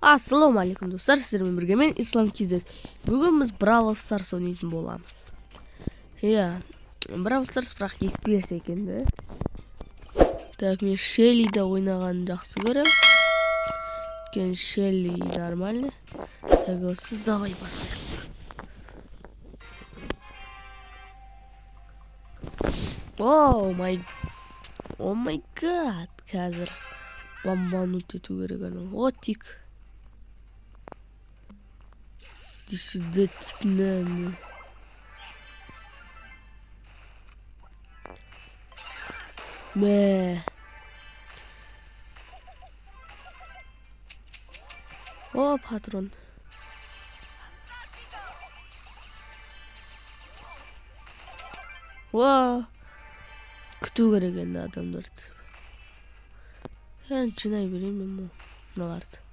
Ассалаумағалейкум достар, сіздермен бірге мен Ислам KZ. Бүгін біз Бравл Старс ойнайтын боламыз. Иә, Бравл Старс бірақ ескі версия екен де. Так, мен Шеллиді ойнағанын жақсы көрем. Өйткені Шелли нормальный. Так, осы давай басайық. О май гад, қазір бомбаны ету керек анау. О, тик. Сюда тикнаны. Мә. О, патрон. О, күту керек енді адамдарды. Жинай берейін мыналарды.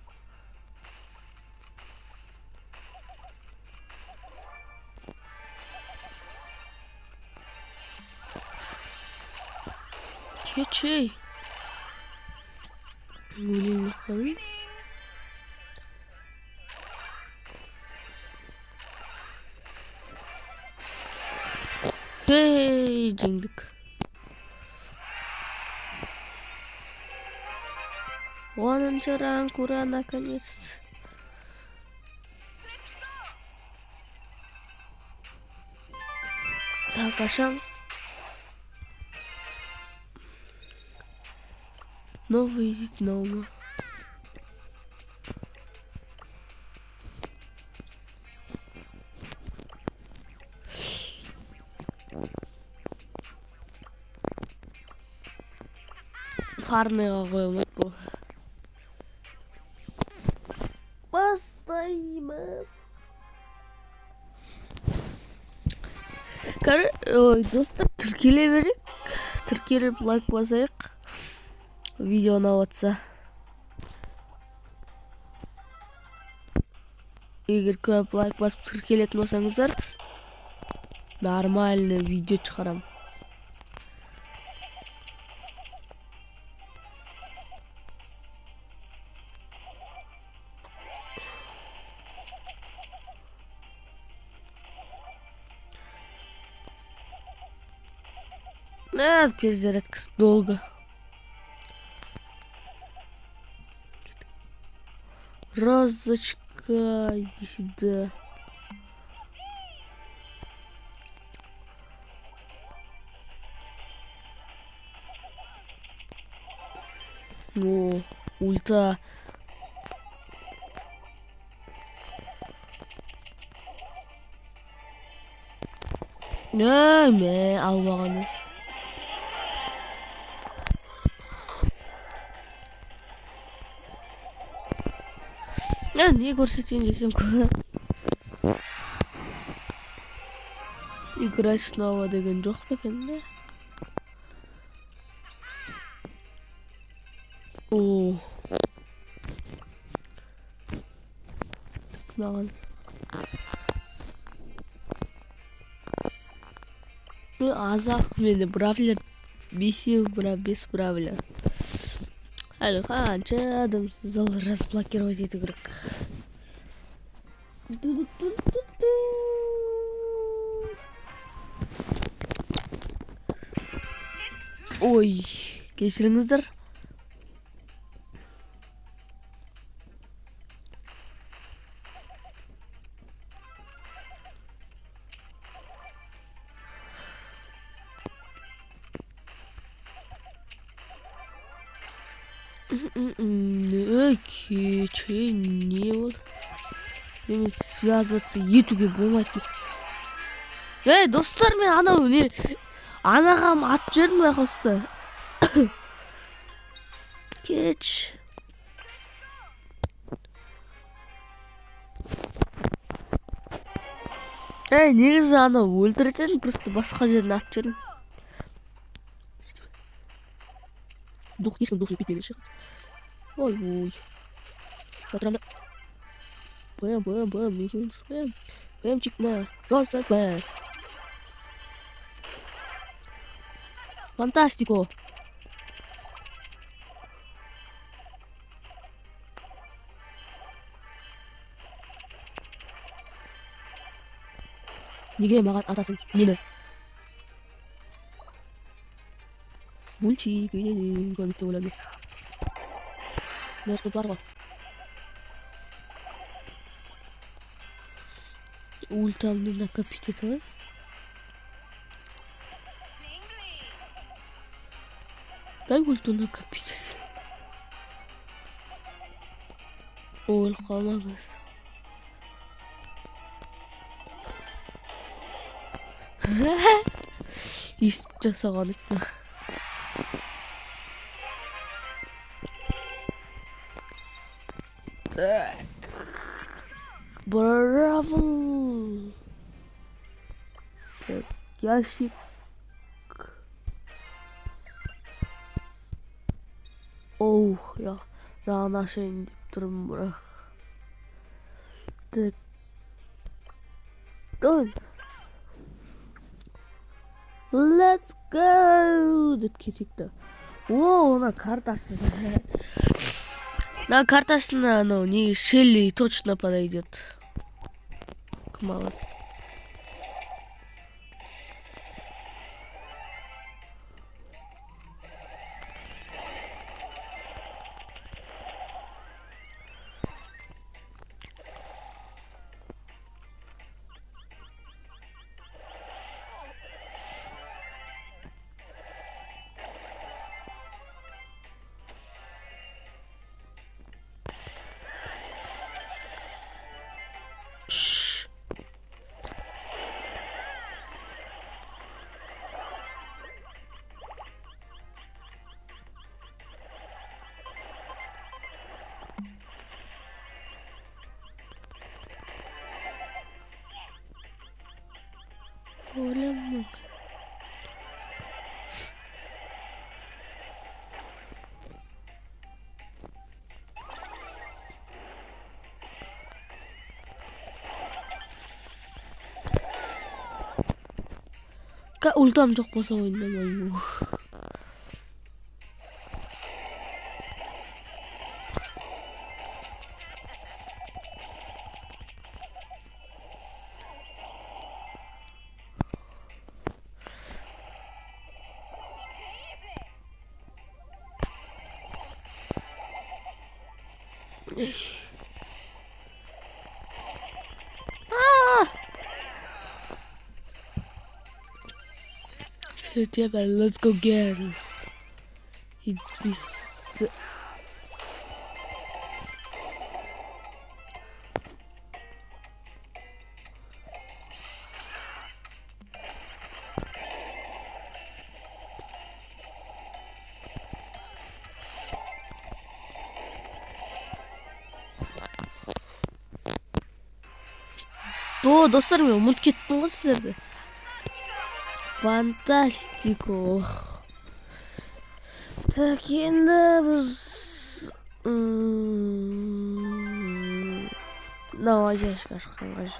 Keçей. Өлейін қалың. Хей, жеңдік. Оныншы ранг, ура, наконец-то. Так, ашамыз. Новый визит, новый. Парныйға қойылмайды бұл. Бастаймыз. Достар, тіркеле берейік. Тіркеліп лайк басайық. Видео ұнап жатса. Егер көп лайк басып тіркелетін болсаңыздар, нормальный видео шығарам. Перезарядка долго. Розочка, иди сюда. О, ульта. Не, албағаны. Не көрсетейін десем көп. Играй снова деген жоқ па екен де? О. Маған. Азақ мені бравлер. Бесеу бравлер. Әлі қанша адамсыз ал разблокировать ету керек. Ой, кешіріңіздер. Keçей не болды? Мен связываться етуге болмайды. Достар, мен анау не? Анағам ат жердің бай қосты. Кеч. Негізі анау өлтіретін, просто басқа жерін ат жердің. Ешкім дух жепетмеген шығады. Ой. Патронда. Бэм, чикна. Просто бэм. Фантастико. Неге маған атасың мені? Мультик үйден көрмекте ойладым. Нәрді бар ғой. Ультамды накопить етіп. Как ульту накопить? Ой, қалмаңыз. Естіп жасаған етті. Так. Браво. Так, ящик. Оу, я жағын ашайын деп тұрмын, бірақ. Так. Дон. Let's go! Деп кетекті. О, она картасы. На картасына, ну, не Шелли точно подойдет. Мало. Ойланма. Ультам жоқ болса ойнамаймын. Все, тебя, let's go get it. Иди сюда. Достар, мен ұмыт кеттім ғой сіздерді. Фантастико. Так, енді біз... Давай, яшқа шыққанға жа.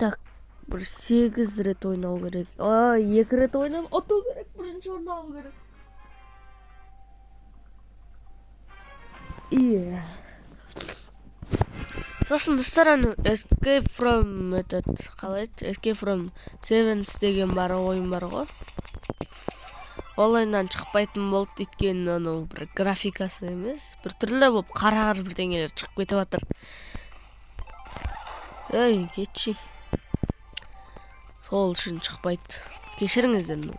Так, бір 8 рет ойнау керек. 2 рет ойнап, оту керек, бірінші орын алу керек. Иә. Сосын достар, Escape from Escape from Sevens деген бар ойын бар ғой. Ол ойыннан шықпайтын болды, өйткені анау бір графикасы емес, бір түрлі болып қара-қара бірдеңелер шығып кетіп жатыр. Ей, кетші. Сол үшін шықпайды. Кешіріңіздер.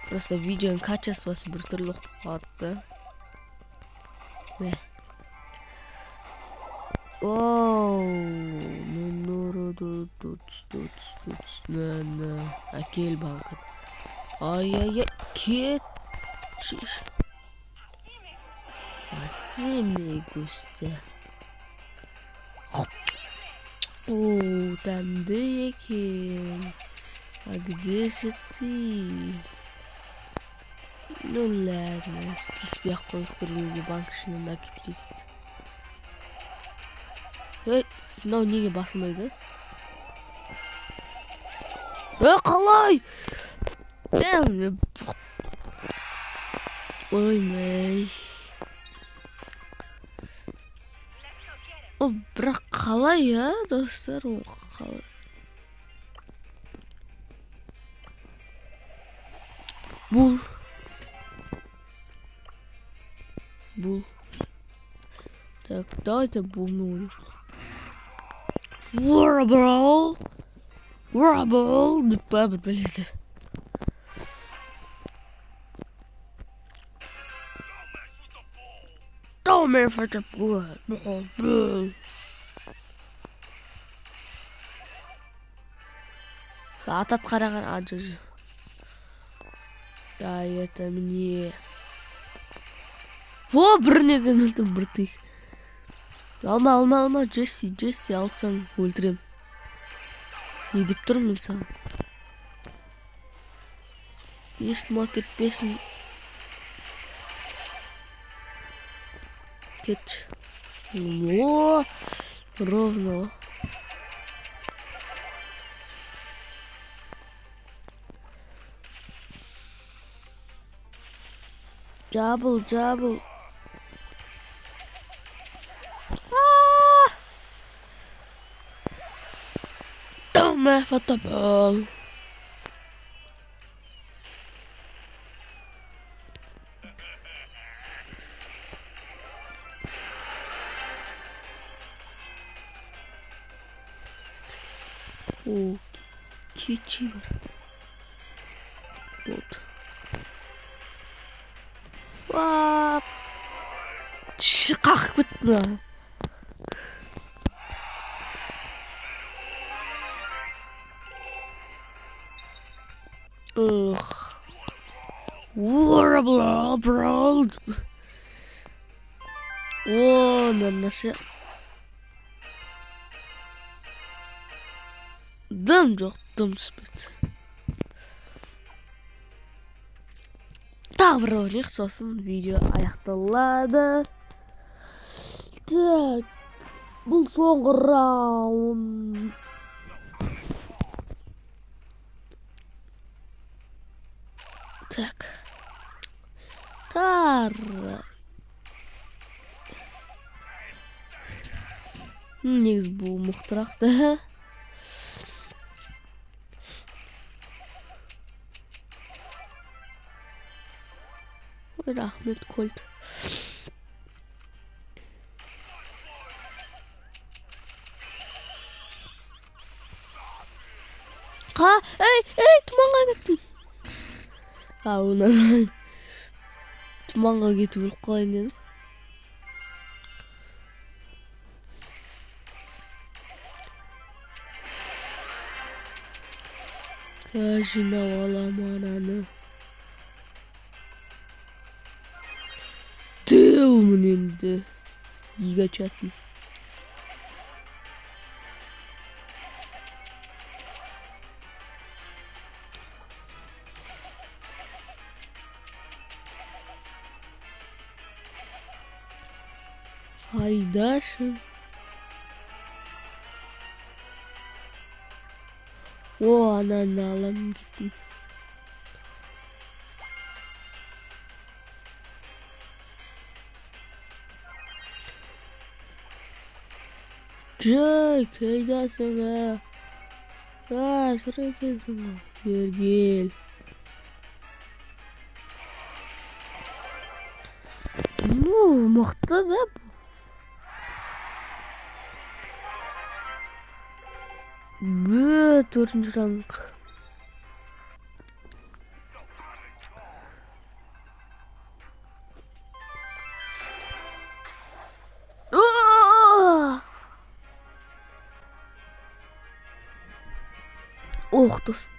Просто видеоның качествосы бір түрлі қалды. Не. Оу, әкел бағыт. Ай-ай-ай, кетші. Асеме көсті. Оу, тәмді екен. А где же ты? Ну ладно, стиспек қойып көрмеге банк ішінен накипить етеді. Ей, мынау неге басылмайды? Қалай? Оймай. О, бірақ қалай я, достар, о, қалай? Бұл. Так, давайте бумну. Warble. Деп бәрібір біледі. Доме фатап. Атат қараған ажыжы. Да, это мне. О, бір неден өлдім, бір тиік. Алма, Джесси, алсаң өлтірем. Не деп тұрмын саған? Ешкім ақ кетпесін. Кетші. О, ровно. Жабыл. Доме фотобол. О, keçi var. Вот. Вап. Қақып кетті. Warble. О, наша. Дым жоқ, дым түспеді. Тағы бір ойнайық, сосын видео аяқталады. Так, бұл соңғы раунд. Так. Негіз бұл мұқтырақты. Ой, рахмет, Кольт. Ей, тұманға кеттім. Онан тұманға кетіп өліп қалайын дедім. Жинап алам ананы. Деумін енді. Giga чатын. Айдашы. О, ананы алам кеттім. Джек, қайдасың ә? Сыр екенсің ә? Бергел. Ну, мықты да бұл. Төртінші ранг. Ох, достар,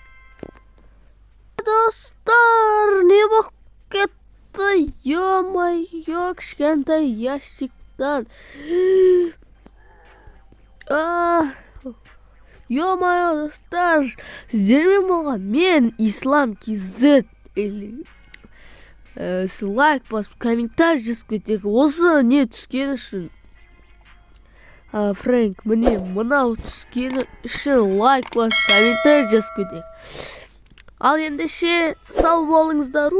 не болып кетті? Ё-майё, кішкентай ящиктан. Ё-майё, достар, сіздермен болған мен Ислам KZ. Лайк басып, комментарий жазып кетейік. Осы не түскені үшін. Фрэнк, міне мынау түскені үшін лайк басып, комментарий жазып кетейік. Ал ендеше сау болыңыздар.